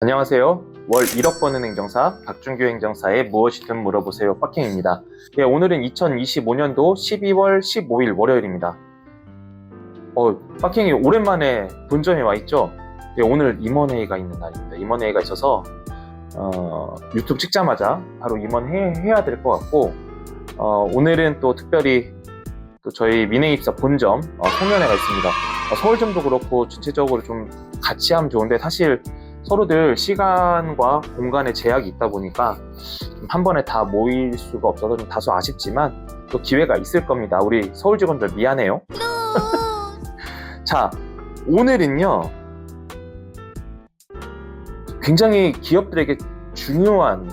안녕하세요. 월 1억 버는 행정사 박준규 행정사의 무엇이든 물어보세요 빡킹입니다. 네, 오늘은 2025년도 12월 15일 월요일입니다. 빡킹이 오랜만에 본점에 와 있죠? 네, 오늘 임원회의가 있는 날입니다. 임원회의가 있어서 유튜브 찍자마자 바로 임원해야 될 것 같고, 오늘은 또 특별히 또 저희 민행입사 본점 송년회가 있습니다. 서울점도 그렇고 전체적으로 좀 같이 하면 좋은데, 사실 서로들 시간과 공간에 제약이 있다 보니까 한 번에 다 모일 수가 없어서 좀 다소 아쉽지만 또 기회가 있을 겁니다. 우리 서울 직원들 미안해요. 자, 오늘은요 굉장히 기업들에게 중요한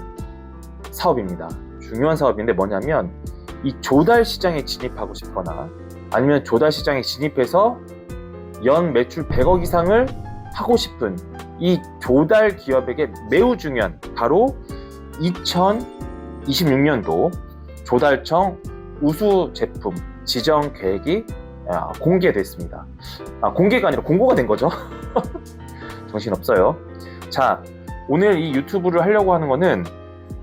사업입니다. 중요한 사업인데 뭐냐면, 이 조달 시장에 진입하고 싶거나 아니면 조달 시장에 진입해서 연 매출 100억 이상을 하고 싶은 이 조달 기업에게 매우 중요한, 바로 2026년도 조달청 우수 제품 지정 계획이 공개됐습니다. 공개가 아니라 공고가 된 거죠. 정신없어요. 자, 오늘 이 유튜브를 하려고 하는 거는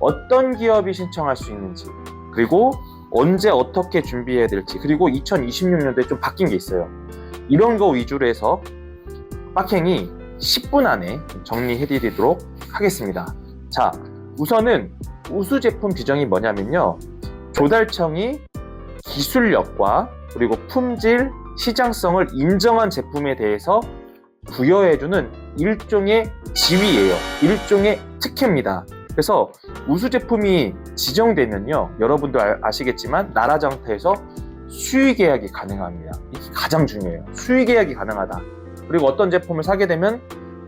어떤 기업이 신청할 수 있는지, 그리고 언제 어떻게 준비해야 될지, 그리고 2026년도에 좀 바뀐 게 있어요. 이런 거 위주로 해서 빡행이 10분 안에 정리해드리도록 하겠습니다. 자, 우선은 우수 제품 지정이 뭐냐면요, 조달청이 기술력과 그리고 품질, 시장성을 인정한 제품에 대해서 부여해주는 일종의 지위예요. 일종의 특혜입니다. 그래서 우수 제품이 지정되면요, 여러분도 아시겠지만 나라장터에서 수의계약이 가능합니다. 이게 가장 중요해요. 수의계약이 가능하다. 그리고 어떤 제품을 사게 되면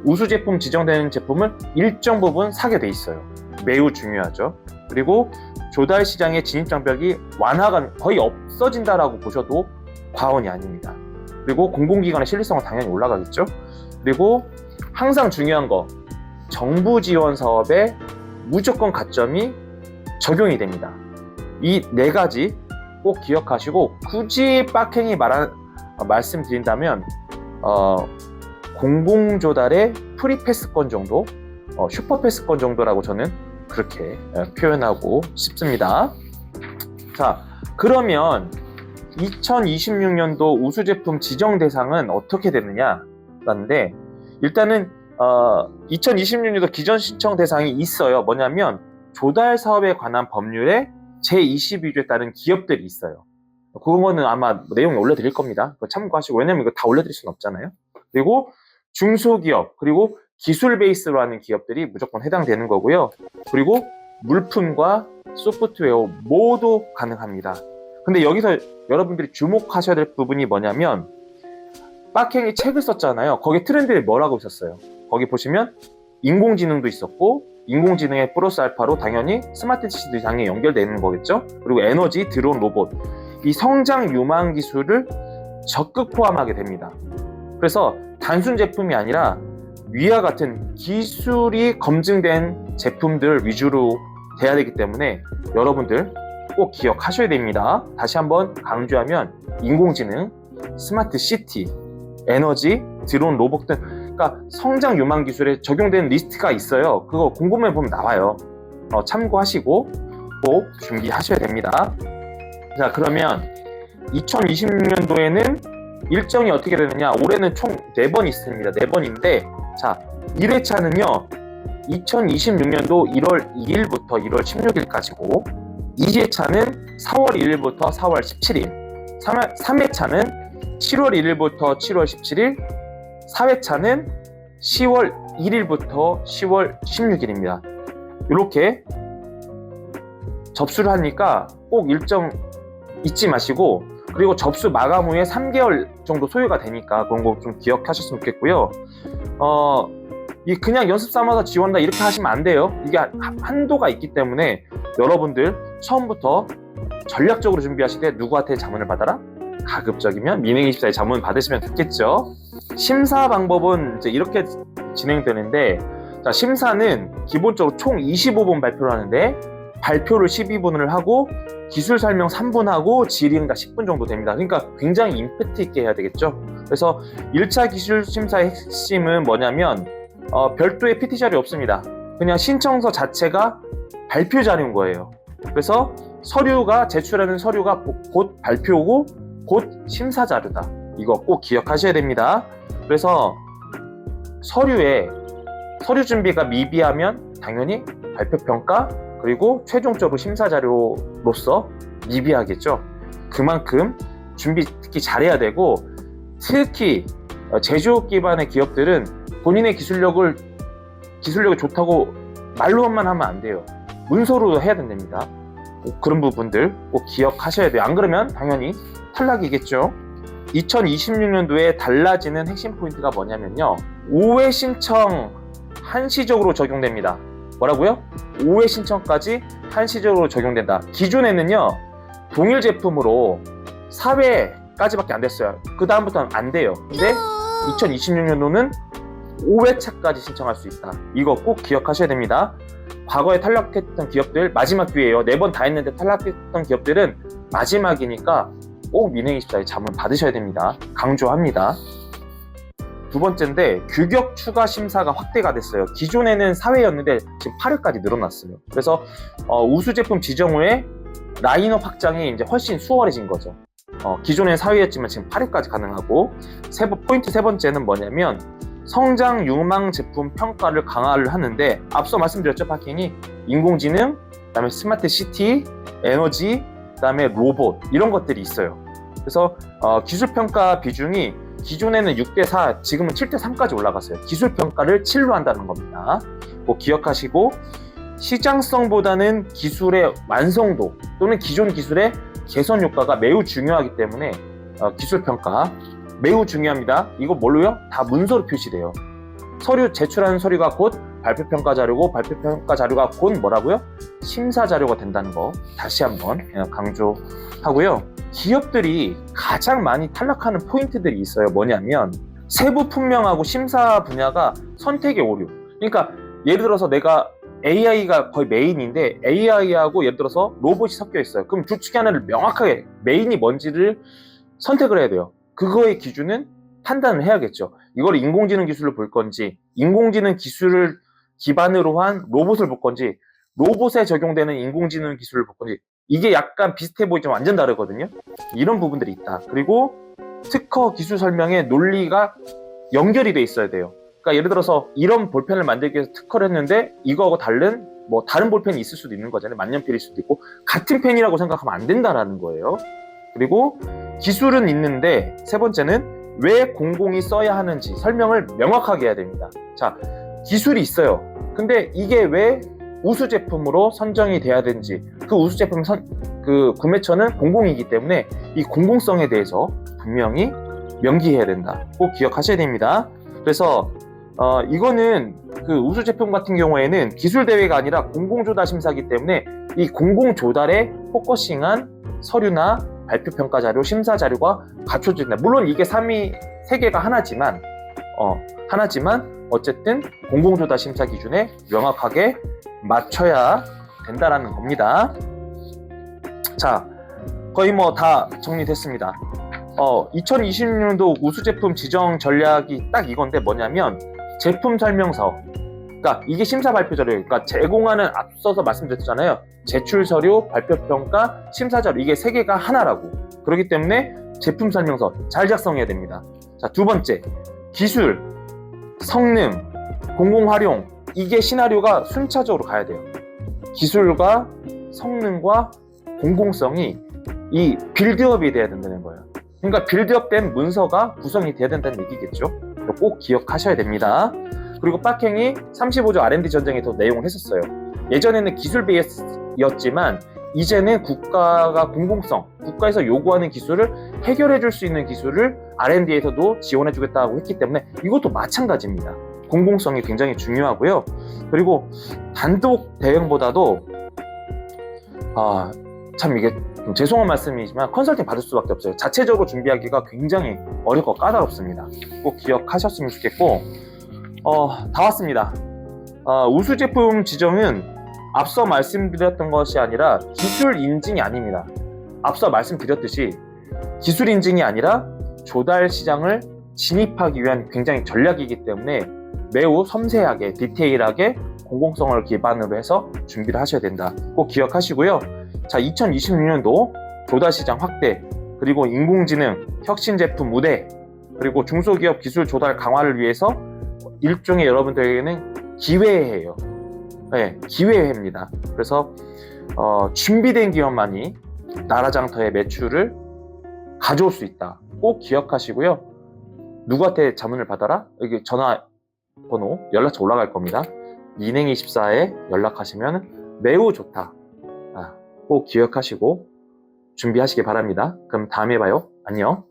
우수 제품 지정되는 제품을 일정 부분 사게 돼 있어요. 매우 중요하죠. 그리고 조달 시장의 진입 장벽이 완화가 거의 없어진다라고 보셔도 과언이 아닙니다. 그리고 공공기관의 신뢰성은 당연히 올라가겠죠. 그리고 항상 중요한 거, 정부 지원 사업에 무조건 가점이 적용이 됩니다. 이 네 가지 꼭 기억하시고, 굳이 빡행이 말씀드린다면 공공조달의 프리패스권 정도, 슈퍼패스권 정도라고 저는 그렇게 표현하고 싶습니다. 자, 그러면 2026년도 우수제품 지정 대상은 어떻게 되느냐라는데, 일단은 2026년도 기존 신청 대상이 있어요. 뭐냐면 조달 사업에 관한 법률에 제22조에 따른 기업들이 있어요. 그거는 아마 내용에 올려드릴 겁니다. 그거 참고하시고, 왜냐면 이거 다 올려드릴 수는 없잖아요. 그리고 중소기업, 그리고 기술 베이스로 하는 기업들이 무조건 해당되는 거고요. 그리고 물품과 소프트웨어 모두 가능합니다. 근데 여기서 여러분들이 주목하셔야 될 부분이 뭐냐면, 빡행이 책을 썼잖아요. 거기 트렌드에 뭐라고 있었어요? 거기 보시면 인공지능도 있었고, 인공지능의 플러스 알파로 당연히 스마트 시티도 당연히 연결되는 거겠죠. 그리고 에너지, 드론, 로봇, 이 성장 유망 기술을 적극 포함하게 됩니다. 그래서 단순 제품이 아니라 위와 같은 기술이 검증된 제품들 위주로 돼야 되기 때문에 여러분들 꼭 기억하셔야 됩니다. 다시 한번 강조하면, 인공지능, 스마트 시티, 에너지, 드론, 로봇 등, 그러니까 성장 유망 기술에 적용된 리스트가 있어요. 그거 궁금해 보면 나와요. 참고하시고 꼭 준비하셔야 됩니다. 자, 그러면 2026년도에는 일정이 어떻게 되느냐, 올해는 총 4번 있습니다. 4번인데, 자, 1회차는요 2026년도 1월 2일부터 1월 16일까지고, 2회차는 4월 1일부터 4월 17일, 3회차는 7월 1일부터 7월 17일, 4회차는 10월 1일부터 10월 16일입니다. 이렇게 접수를 하니까 꼭 일정 잊지 마시고, 그리고 접수 마감 후에 3개월 정도 소요가 되니까 그런 거 좀 기억하셨으면 좋겠고요. 그냥 연습 삼아서 지원다 이렇게 하시면 안 돼요. 이게 한도가 있기 때문에 여러분들 처음부터 전략적으로 준비하실 때 누구한테 자문을 받아라? 가급적이면 민행입사의 자문 받으시면 좋겠죠. 심사 방법은 이제 이렇게 진행되는데, 자, 심사는 기본적으로 총 25분 발표를 하는데, 발표를 12분을 하고 기술 설명 3분 하고 질의응답 10분 정도 됩니다. 그러니까 굉장히 임팩트 있게 해야 되겠죠. 그래서 1차 기술 심사의 핵심은 뭐냐면, 별도의 PT 자료 없습니다. 그냥 신청서 자체가 발표 자료인 거예요. 그래서 서류가 제출하는 서류가 곧 발표고 곧 심사 자료다. 이거 꼭 기억하셔야 됩니다. 그래서 서류 준비가 미비하면 당연히 발표 평가 그리고 최종적으로 심사 자료로서 미비하겠죠. 그만큼 준비 특히 잘해야 되고, 특히 제조업 기반의 기업들은 본인의 기술력이 좋다고 말로만 하면 안 돼요. 문서로 해야 된답니다. 그런 부분들 꼭 기억하셔야 돼요. 안 그러면 당연히 탈락이겠죠. 2026년도에 달라지는 핵심 포인트가 뭐냐면요, 5회 신청 한시적으로 적용됩니다. 뭐라고요? 5회 신청까지 한시적으로 적용된다. 기존에는요, 동일 제품으로 4회까지밖에 안 됐어요. 그 다음부터는 안 돼요. 근데 2026년도는 5회차까지 신청할 수 있다. 이거 꼭 기억하셔야 됩니다. 과거에 탈락했던 기업들 마지막 기회예요. 4번 다 했는데 탈락했던 기업들은 마지막이니까 꼭 민행24에 자문 받으셔야 됩니다. 강조합니다. 두 번째인데, 규격 추가 심사가 확대가 됐어요. 기존에는 4회였는데 지금 8회까지 늘어났어요. 그래서 우수 제품 지정 후에 라인업 확장이 이제 훨씬 수월해진 거죠. 기존엔 4회였지만 지금 8회까지 가능하고, 포인트 세 번째는 뭐냐면 성장 유망 제품 평가를 강화를 하는데, 앞서 말씀드렸죠, 파킹이 인공지능, 그다음에 스마트 시티, 에너지, 그다음에 로봇, 이런 것들이 있어요. 그래서 기술 평가 비중이 기존에는 6대4, 지금은 7대3까지 올라갔어요. 기술 평가를 7로 한다는 겁니다. 꼭 기억하시고, 시장성보다는 기술의 완성도 또는 기존 기술의 개선 효과가 매우 중요하기 때문에 기술 평가 매우 중요합니다. 이거 뭘로요? 다 문서로 표시돼요. 서류 제출하는 서류가 곧 발표평가 자료고, 발표평가 자료가 곧 뭐라고요? 심사 자료가 된다는 거 다시 한번 강조하고요. 기업들이 가장 많이 탈락하는 포인트들이 있어요. 뭐냐면 세부 분명하고 심사 분야가 선택의 오류. 그러니까 예를 들어서 내가 AI가 거의 메인인데 AI하고 예를 들어서 로봇이 섞여 있어요. 그럼 둘 중에 하나를 명확하게 메인이 뭔지를 선택을 해야 돼요. 그거의 기준은 판단을 해야겠죠. 이걸 인공지능 기술로 볼 건지, 인공지능 기술을 기반으로 한 로봇을 볼 건지, 로봇에 적용되는 인공지능 기술을 볼 건지, 이게 약간 비슷해 보이지만 완전 다르거든요. 이런 부분들이 있다. 그리고 특허 기술 설명에 논리가 연결이 돼 있어야 돼요. 그러니까 예를 들어서 이런 볼펜을 만들기 위해서 특허를 했는데 이거하고 다른 볼펜이 있을 수도 있는 거잖아요. 만년필일 수도 있고, 같은 펜이라고 생각하면 안 된다라는 거예요. 그리고 기술은 있는데, 세 번째는 왜 공공이 써야 하는지 설명을 명확하게 해야 됩니다. 자, 기술이 있어요. 근데 이게 왜 우수 제품으로 선정이 돼야 되는지, 그 우수 제품 그 구매처는 공공이기 때문에 이 공공성에 대해서 분명히 명기해야 된다. 꼭 기억하셔야 됩니다. 그래서 이거는 그 우수 제품 같은 경우에는 기술 대회가 아니라 공공조달 심사이기 때문에 이 공공조달에 포커싱한 서류나 발표평가 자료, 심사 자료가 갖춰진다. 물론 이게 3개가 하나지만 어쨌든 공공조달 심사 기준에 명확하게 맞춰야 된다라는 겁니다. 자, 거의 뭐 다 정리됐습니다. 2026년도 우수 제품 지정 전략이 딱 이건데, 뭐냐면 제품 설명서, 그러니까 이게 심사 발표 자료예요. 그러니까 제공하는, 앞서서 말씀드렸잖아요. 제출 서류, 발표 평가, 심사 자료, 이게 3개가 하나라고. 그렇기 때문에 제품 설명서 잘 작성해야 됩니다. 자, 두 번째, 기술, 성능, 공공 활용, 이게 시나리오가 순차적으로 가야 돼요. 기술과 성능과 공공성이 이 빌드업이 돼야 된다는 거예요. 그러니까 빌드업된 문서가 구성이 돼야 된다는 얘기겠죠. 꼭 기억하셔야 됩니다. 그리고 빡행이 35조 R&D 전쟁에서 내용을 했었어요. 예전에는 기술 베이스였지만 이제는 국가가 공공성, 국가에서 요구하는 기술을 해결해 줄 수 있는 기술을 R&D에서도 지원해 주겠다고 했기 때문에 이것도 마찬가지입니다. 공공성이 굉장히 중요하고요. 그리고 단독 대응보다도 참 이게 좀 죄송한 말씀이지만 컨설팅 받을 수밖에 없어요. 자체적으로 준비하기가 굉장히 어렵고 까다롭습니다. 꼭 기억하셨으면 좋겠고, 다 왔습니다. 우수 제품 지정은 앞서 말씀드렸던 것이 아니라 기술 인증이 아닙니다. 앞서 말씀드렸듯이 기술 인증이 아니라 조달 시장을 진입하기 위한 굉장히 전략이기 때문에 매우 섬세하게 디테일하게 공공성을 기반으로 해서 준비를 하셔야 된다. 꼭 기억하시고요. 자, 2026년도 조달시장 확대, 그리고 인공지능, 혁신 제품 우대, 그리고 중소기업 기술 조달 강화를 위해서 일종의 여러분들에게는 기회예요. 네, 기회입니다. 그래서 준비된 기업만이 나라장터의 매출을 가져올 수 있다. 꼭 기억하시고요. 누구한테 자문을 받아라? 여기 전화번호, 연락처 올라갈 겁니다. 인행24에 연락하시면 매우 좋다. 꼭 기억하시고 준비하시기 바랍니다. 그럼 다음에 봐요. 안녕.